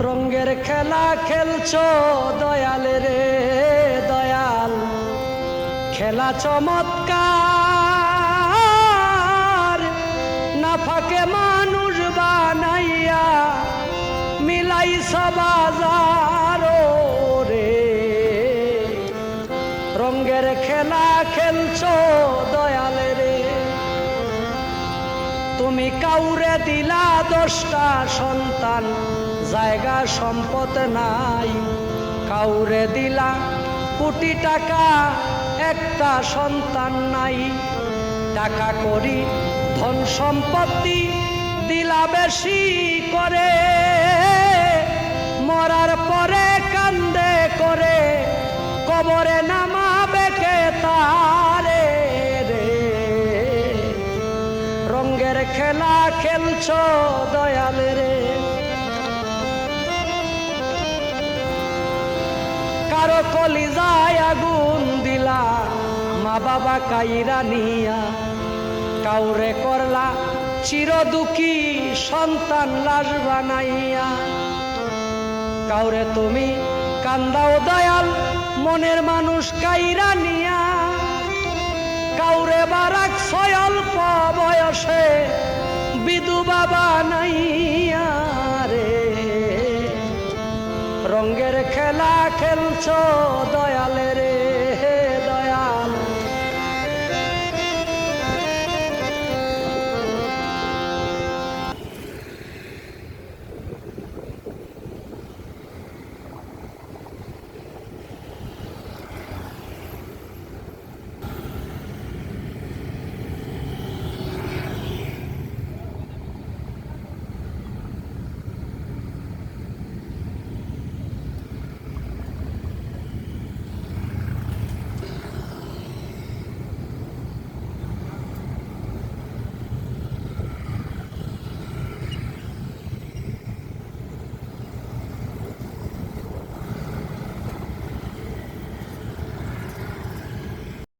রঙের খেলা খেলছো দয়াল রে দয়াল, খেলা চমৎকার, না ফাঁকে মানুষ বানাইয়া মিলাইছা বাজার রে। রঙের খেলা খেলছো দয়াল রে, তুমি কাউরে দিলা 10টা সন্তান, জায়গা সম্পদ নাই। কাউরে দিলা কোটি টাকা, একটা সন্তান নাই। টাকা করি ধন সম্পত্তি দিলা বেশি করে, মরার পরে কান্দে করে কবরে নামাবে কে তারে রে। রঙের খেলা খেলছো দয়াল রে, কারো কলিজায় আগুন দিলা মা বাবা কাইরা নিয়া, কাউরে করলা চির দুঃখী সন্তান লাশ বানাইয়া। কাউরে তুমি কান্দাও দয়াল মনের মানুষ কাইরা নিয়া, কাউরে বারাক অল্প বয়সে বিধবা বানাইয়া রে। রঙের খেলা খেলছো দয়াল রে।